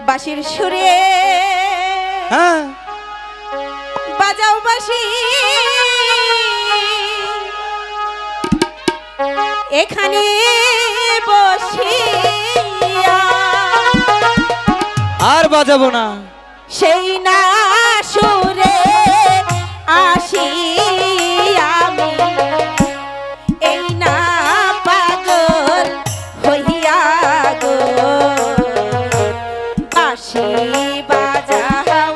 বাঁশির সুরে হ্যাঁ বাজাও বাঁশি এখানে বসিয়া আর বাজাবো না সেই না সুরে আসি আমি এই না পাগল হইয়া গো বাঁশি বাজাও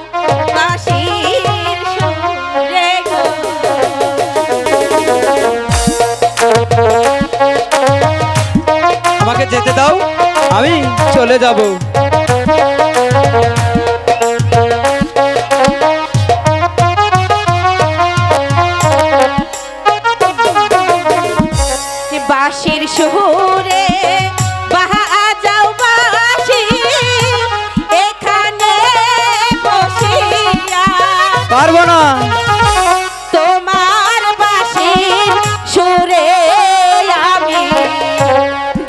বাঁশির সুরে গো আমাকে যেতে দাও আমি চলে যাব বাঁশির সুরে বাজাও বাঁশি এখানে বসিয়া পারবো না তোমার বাঁশির সুরে আমি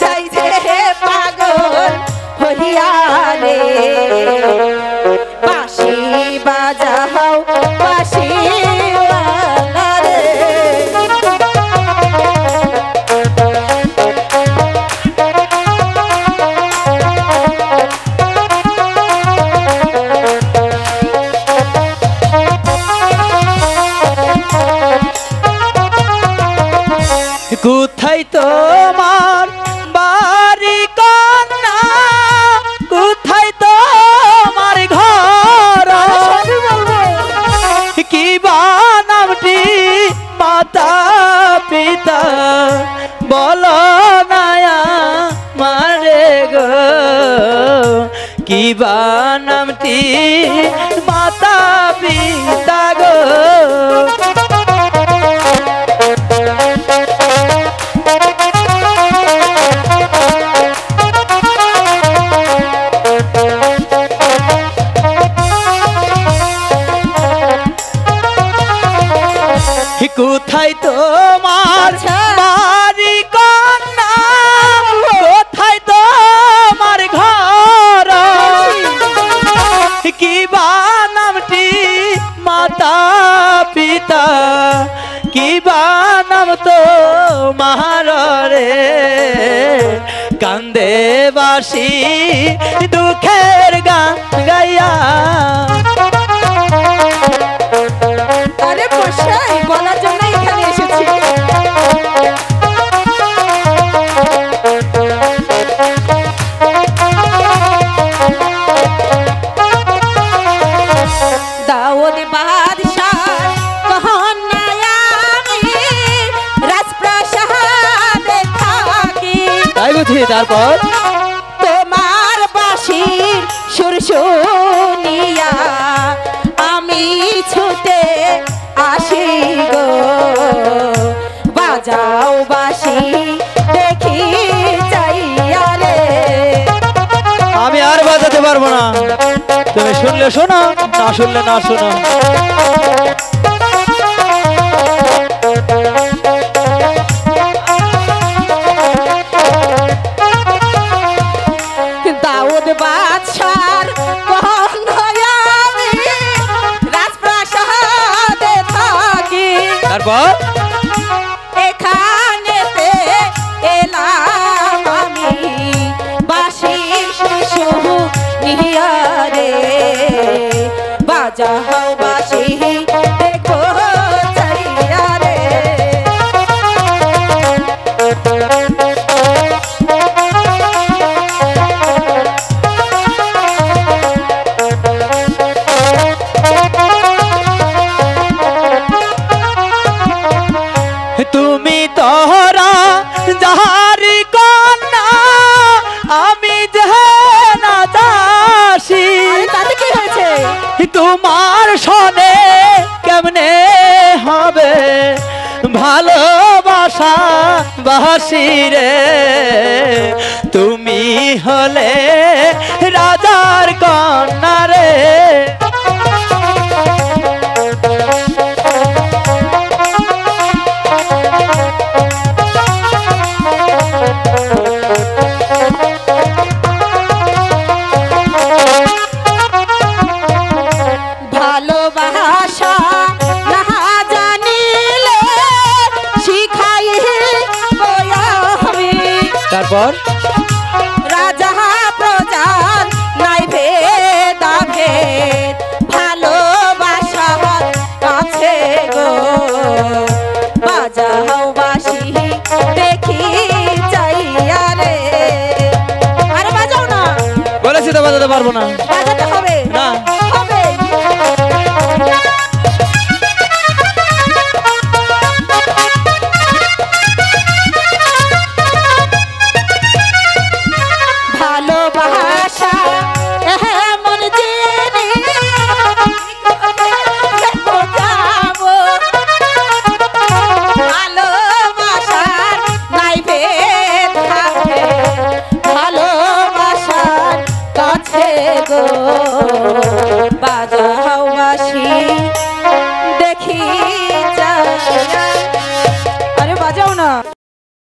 যাই যে পাগল হইয়া রে বাঁশি বাজাও বাঁশি কোথায় তোমার বাড়ি কন্যা কোথায় তোমার ঘর কি বা নামটি মাতা পিতা বলো না মারে গো কি বা নামটি মাতা পিতা গো কোথায় তোমার বাড়ি কন্যা কোথায় তোমার ঘর কি বা নামটি মাতা পিতা কি বা নাম তো মারে কান্দে বাসি দুঃখের গান গাইয়া আরে বসাই বলার জন্য এখানে এসেছি দাউদ বাদশাহ কহনায়া আমি রাজপ্রাসাদে থাকি তাই বুঝি তারপর তোমার বাঁশির সুর শুনিয়া আমি ছুটে আসি গো বাজাও বাঁশি দেখি চাইয়া রে আমি আর বাজাতে পারবো না তুমি শুনলে শোনো না শুনলে না শোনো দাউদ বাদশার কহনায়া আমি রাজপ্রাসাদে থাকি তারপর এখানেতে এলাম আমি বাঁশির সুর নিয়া রে বাজাও বাঁশি দেখো চাইয়া রে তুমি তোরা যাহারি কন্যা আমি যে না দাসী তাতে কি হয়েছে তোমার সনে কেমনে হবে ভালোবাসা বাসি রে তুমি হলে রাজার কন্যা রে তারপর রাজা প্রজার নাই ভেদা ভেদ ভালোবাসা কাছে গো বাজাও বাসি দেখি যাইয়া রে আরে বাজাও না বলেছি তো বাজাতে পারবো না বাজাতে হবে না হবে ভালোবাসা এমন জিনিস বোঝাবো ভালোবাসার নাই ভেদ থাকে ভালোবাসার কাছে গো বাজাও বাসি দেখি